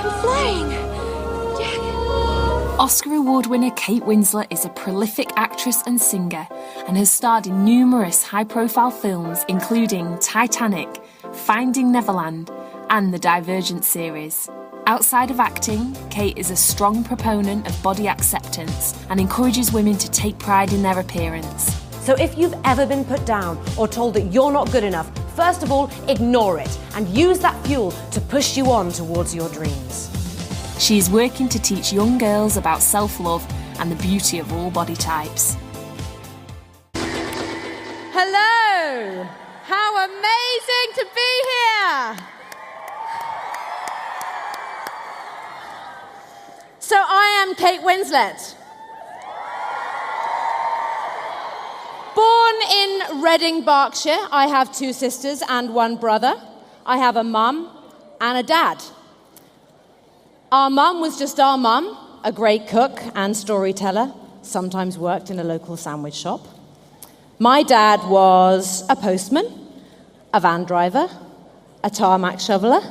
I'm flying. Jack. Oscar Award winner Kate Winslet is a prolific actress and singer and has starred in numerous high-profile films including Titanic, Finding Neverland and the Divergent series. Outside of acting, Kate is a strong proponent of body acceptance and encourages women to take pride in their appearance. So if you've ever been put down or told that you're not good enough, first of all, ignore it and use that fuel to push you on towards your dreams. She is working to teach young girls about self-love and the beauty of all body types. Hello! How amazing to be here! So I am Kate Winslet. Born in Reading, Berkshire, I have 2 sisters and 1 brother. I have a mum and a dad. Our mum was just our mum, a great cook and storyteller, sometimes worked in a local sandwich shop. My dad was a postman, a van driver, a tarmac shoveler,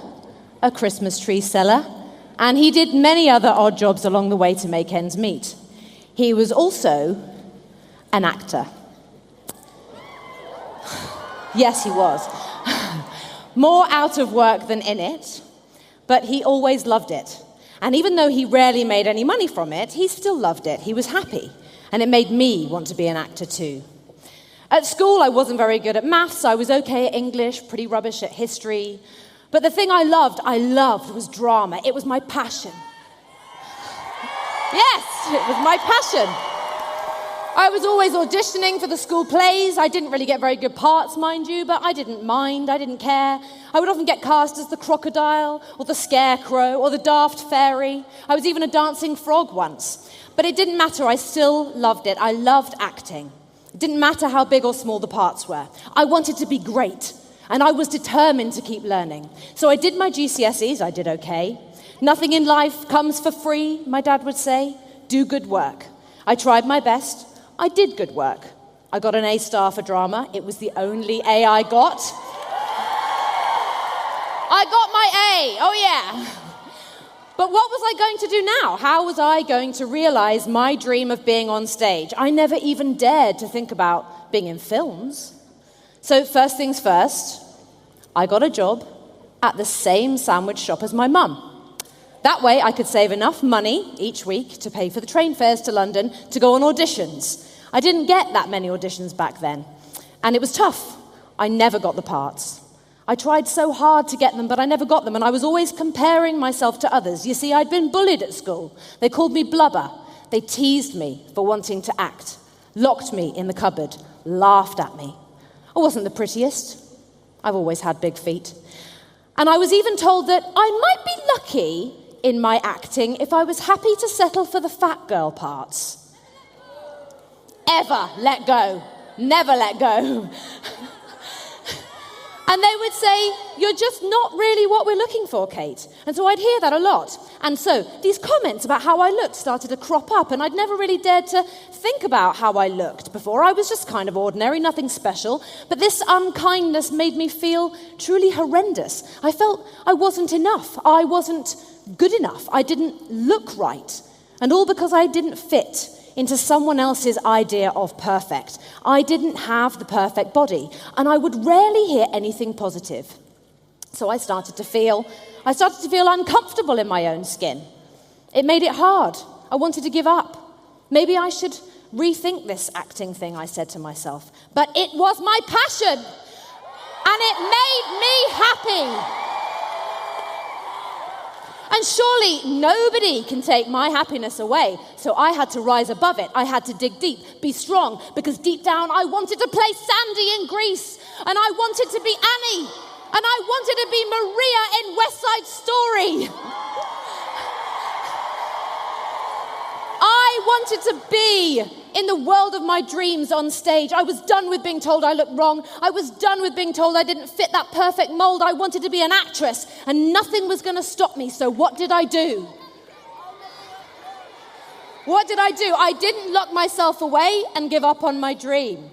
a Christmas tree seller, and he did many other odd jobs along the way to make ends meet. He was also an actor. Yes, he was. More out of work than in it, but he always loved it. And even though he rarely made any money from it, he still loved it. He was happy, and it made me want to be an actor too. At school, I wasn't very good at maths. I was okay at English, pretty rubbish at history. But the thing I loved was drama. It was my passion. Yes, it was my passion. I was always auditioning for the school plays. I didn't really get very good parts, mind you, but I didn't mind. I didn't care. I would often get cast as the crocodile or the scarecrow or the daft fairy. I was even a dancing frog once. But it didn't matter. I still loved it. I loved acting. It didn't matter how big or small the parts were. I wanted to be great, and I was determined to keep learning. So I did my GCSEs. I did okay. Nothing in life comes for free, my dad would say. Do good work. I tried my best. I did good work. I got an A star for drama. It was the only A I got. I got my A, oh yeah. But what was I going to do now? How was I going to realize my dream of being on stage? I never even dared to think about being in films. So first things first, I got a job at the same sandwich shop as my mum. That way I could save enough money each week to pay for the train fares to London to go on auditions. I didn't get that many auditions back then, and it was tough. I never got the parts. I tried so hard to get them, but I never got them, and I was always comparing myself to others. You see, I'd been bullied at school. They called me blubber. They teased me for wanting to act, locked me in the cupboard, laughed at me. I wasn't the prettiest. I've always had big feet. And I was even told that I might be lucky in my acting if I was happy to settle for the fat girl parts. Ever let go. Never let go. And they would say, you're just not really what we're looking for, Kate. And so I'd hear that a lot. And so these comments about how I looked started to crop up, and I'd never really dared to think about how I looked before. I was just kind of ordinary, nothing special. But this unkindness made me feel truly horrendous. I felt I wasn't enough. I wasn't good enough. I didn't look right. And all because I didn't fit into someone else's idea of perfect. I didn't have the perfect body, and I would rarely hear anything positive. So I started to feel uncomfortable in my own skin. It made it hard. I wanted to give up. Maybe I should rethink this acting thing, I said to myself. But it was my passion, and it made me happy. And surely nobody can take my happiness away. So I had to rise above it. I had to dig deep, be strong, because deep down I wanted to play Sandy in Grease, and I wanted to be Annie, and I wanted to be Maria in West Side Story. I wanted to be in the world of my dreams on stage. I was done with being told I looked wrong. I was done with being told I didn't fit that perfect mold. I wanted to be an actress, and nothing was going to stop me. So what did I do? What did I do? I didn't lock myself away and give up on my dream.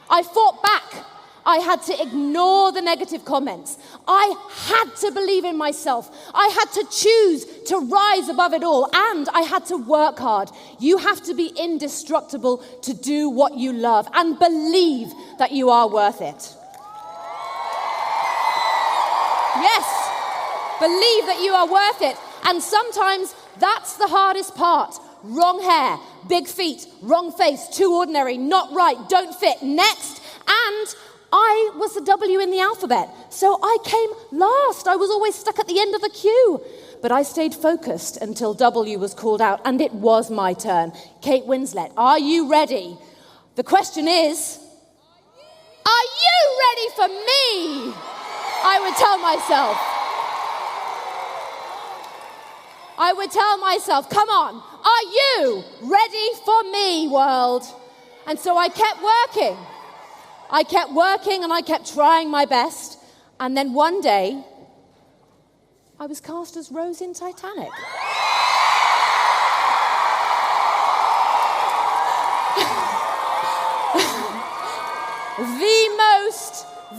I fought back. I had to ignore the negative comments. I had to believe in myself. I had to choose to rise above it all, and I had to work hard. You have to be indestructible to do what you love and believe that you are worth it. Yes, believe that you are worth it. And sometimes that's the hardest part. Wrong hair, big feet, wrong face, too ordinary, not right, don't fit, next. And I was the W in the alphabet, so I came last. I was always stuck at the end of the queue. But I stayed focused until W was called out, and it was my turn. Kate Winslet, are you ready? The question is, are you ready for me? I would tell myself. I would tell myself, come on, are you ready for me, world? And so I kept working. I kept working and I kept trying my best. And then one day, I was cast as Rose in Titanic.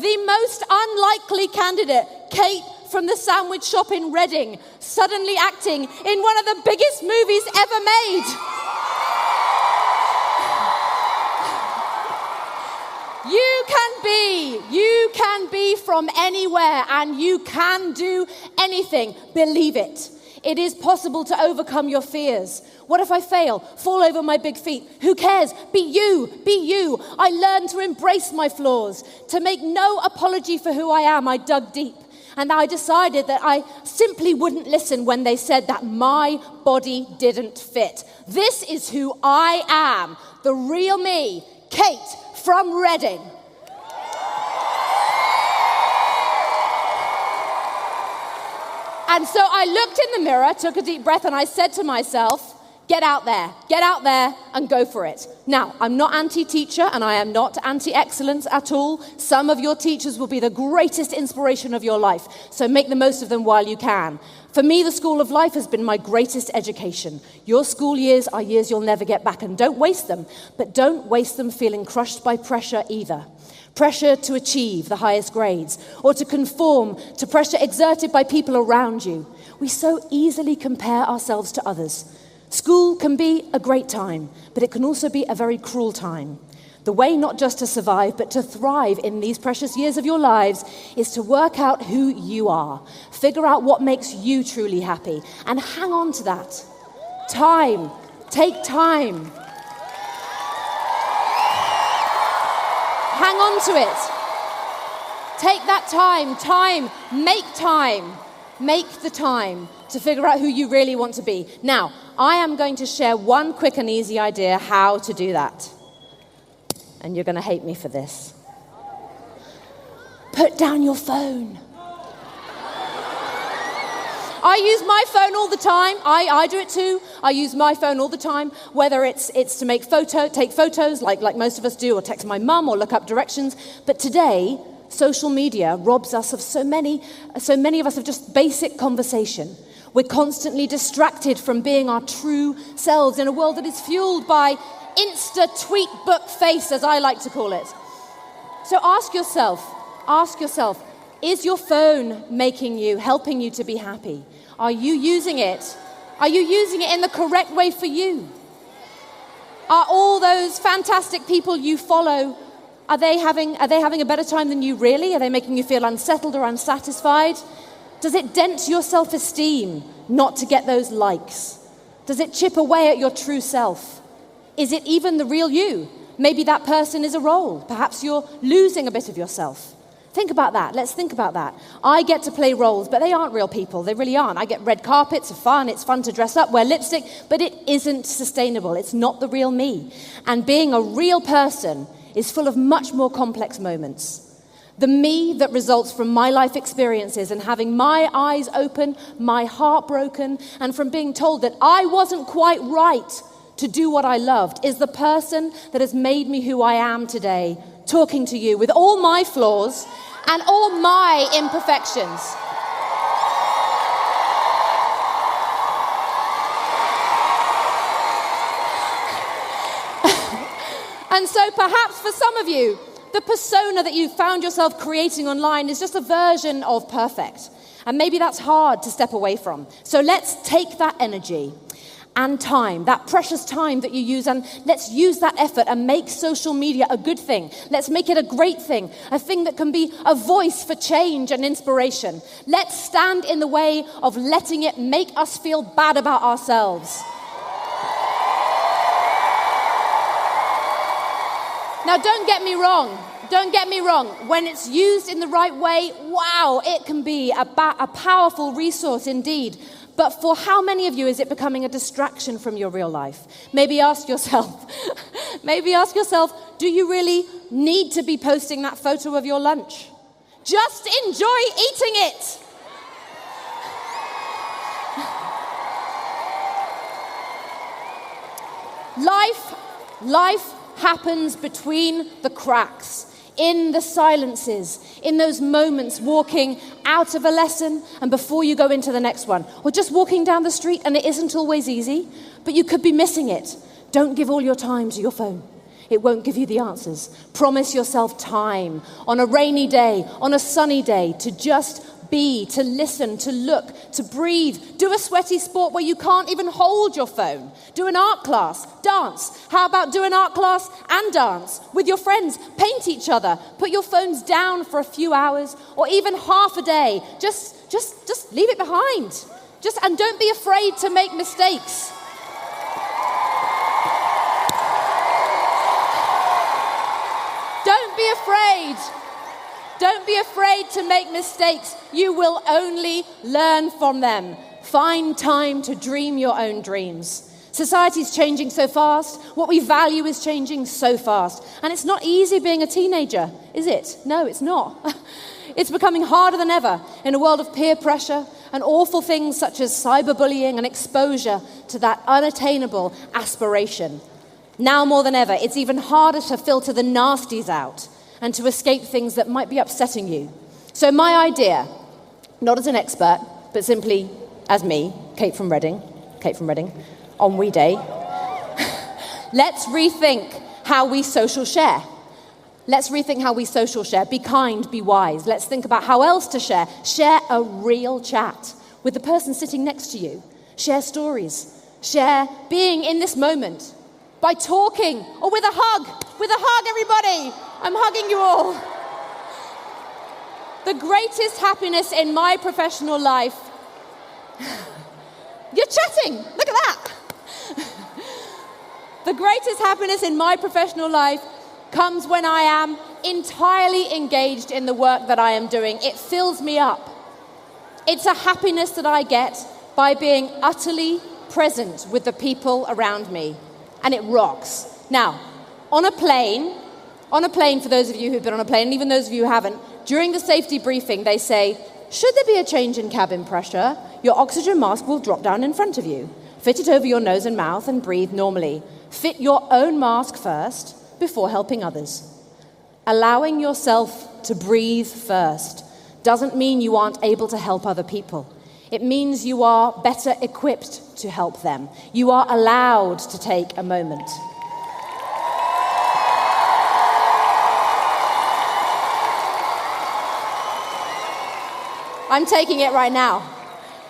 The most unlikely candidate, Kate from the sandwich shop in Reading, suddenly acting in one of the biggest movies ever made. You can be from anywhere, and you can do anything. Believe it. It is possible to overcome your fears. What if I fail? Fall over my big feet. Who cares? Be you. Be you. I learned to embrace my flaws, to make no apology for who I am. I dug deep. And I decided that I simply wouldn't listen when they said that my body didn't fit. This is who I am. The real me. Kate from Reading. And so I looked in the mirror, took a deep breath, and I said to myself, get out there and go for it. Now, I'm not anti-teacher and I am not anti-excellence at all. Some of your teachers will be the greatest inspiration of your life, so make the most of them while you can. For me, the school of life has been my greatest education. Your school years are years you'll never get back, and don't waste them, but don't waste them feeling crushed by pressure either. Pressure to achieve the highest grades, or to conform to pressure exerted by people around you. We so easily compare ourselves to others. School can be a great time, but it can also be a very cruel time. The way not just to survive, but to thrive in these precious years of your lives is to work out who you are, figure out what makes you truly happy, and hang on to that. Time. Take time. Hang on to it. Take that time. Make the time to figure out who you really want to be. Now, I am going to share one quick and easy idea how to do that. And you're going to hate me for this. Put down your phone. I use my phone all the time. I do it too. I use my phone all the time, whether it's to take photos like most of us do, or text my mum, or look up directions. But today, social media robs us of so many of us of just basic conversation. We're constantly distracted from being our true selves in a world that is fueled by Insta tweet book face, as I like to call it. So ask yourself, is your phone helping you to be happy? Are you using it? Are you using it in the correct way for you? Are all those fantastic people you follow, are they having a better time than you really? Are they making you feel unsettled or unsatisfied? Does it dent your self-esteem not to get those likes? Does it chip away at your true self? Is it even the real you? Maybe that person is a role. Perhaps you're losing a bit of yourself. Think about that. Let's think about that. I get to play roles, but they aren't real people. They really aren't. I get red carpets, it's fun to dress up, wear lipstick, but it isn't sustainable. It's not the real me. And being a real person is full of much more complex moments. The me that results from my life experiences and having my eyes open, my heart broken, and from being told that I wasn't quite right to do what I loved is the person that has made me who I am today, talking to you with all my flaws and all my imperfections. And so perhaps for some of you, the persona that you found yourself creating online is just a version of perfect. And maybe that's hard to step away from. So let's take that energy and time, that precious time that you use, and let's use that effort and make social media a good thing. Let's make it a great thing, a thing that can be a voice for change and inspiration. Let's stand in the way of letting it make us feel bad about ourselves. Now, don't get me wrong. When it's used in the right way, wow, it can be a powerful resource indeed. But for how many of you is it becoming a distraction from your real life? Maybe ask yourself, do you really need to be posting that photo of your lunch? Just enjoy eating it. Life happens between the cracks, in the silences, in those moments walking out of a lesson and before you go into the next one, or just walking down the street, and it isn't always easy, but you could be missing it. Don't give all your time to your phone. It won't give you the answers. Promise yourself time on a rainy day, on a sunny day, to just be, to listen, to look, to breathe. Do a sweaty sport where you can't even hold your phone. Do an art class, dance. How about do an art class and dance with your friends? Paint each other. Put your phones down for a few hours or even half a day. Just leave it behind. And don't be afraid to make mistakes. Don't be afraid. Don't be afraid to make mistakes. You will only learn from them. Find time to dream your own dreams. Society's changing so fast. What we value is changing so fast. And it's not easy being a teenager, is it? No, it's not. It's becoming harder than ever in a world of peer pressure and awful things such as cyberbullying and exposure to that unattainable aspiration. Now more than ever, it's even harder to filter the nasties out and to escape things that might be upsetting you. So my idea, not as an expert, but simply as me, Kate from Reading, on We Day, let's rethink how we social share. Be kind, be wise. Let's think about how else to share. Share a real chat with the person sitting next to you. Share stories. Share being in this moment by talking or with a hug. With a hug, everybody. I'm hugging you all. The greatest happiness in my professional life. You're chatting. Look at that. The greatest happiness in my professional life comes when I am entirely engaged in the work that I am doing. It fills me up. It's a happiness that I get by being utterly present with the people around me. And it rocks. Now, on a plane, for those of you who've been on a plane, and even those of you who haven't, during the safety briefing, they say, should there be a change in cabin pressure, your oxygen mask will drop down in front of you. Fit it over your nose and mouth and breathe normally. Fit your own mask first before helping others. Allowing yourself to breathe first doesn't mean you aren't able to help other people. It means you are better equipped to help them. You are allowed to take a moment. I'm taking it right now.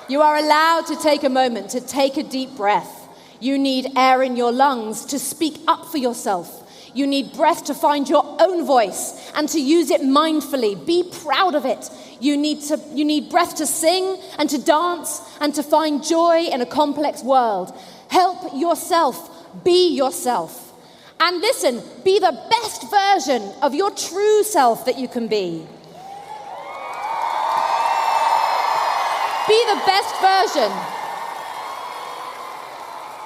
You are allowed to take a moment, to take a deep breath. You need air in your lungs to speak up for yourself. You need breath to find your own voice and to use it mindfully. Be proud of it. You need breath to sing and to dance and to find joy in a complex world. Help yourself. Be yourself. And listen, be the best version of your true self that you can be. Be the best version.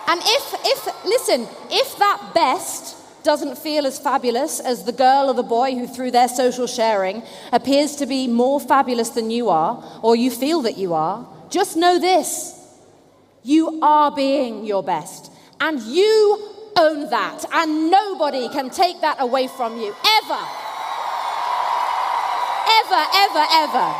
And if that best doesn't feel as fabulous as the girl or the boy who, through their social sharing, appears to be more fabulous than you are, or you feel that you are, just know this: you are being your best, and you own that, and nobody can take that away from you, ever. Ever, ever, ever.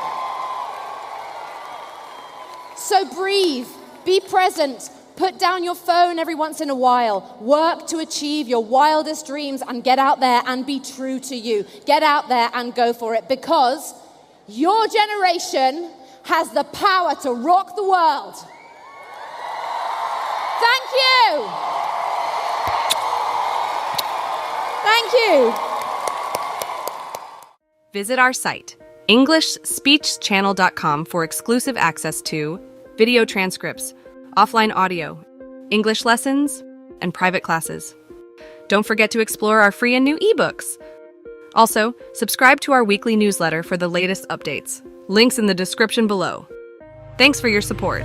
So breathe, be present, Put down your phone every once in a while. Work to achieve your wildest dreams and get out there and be true to you. Get out there and go for it, because your generation has the power to rock the world. Thank you. Thank you. Visit our site, EnglishSpeechChannel.com, for exclusive access to video transcripts, offline audio, English lessons, and private classes. Don't forget to explore our free and new ebooks. Also, subscribe to our weekly newsletter for the latest updates. Links in the description below. Thanks for your support.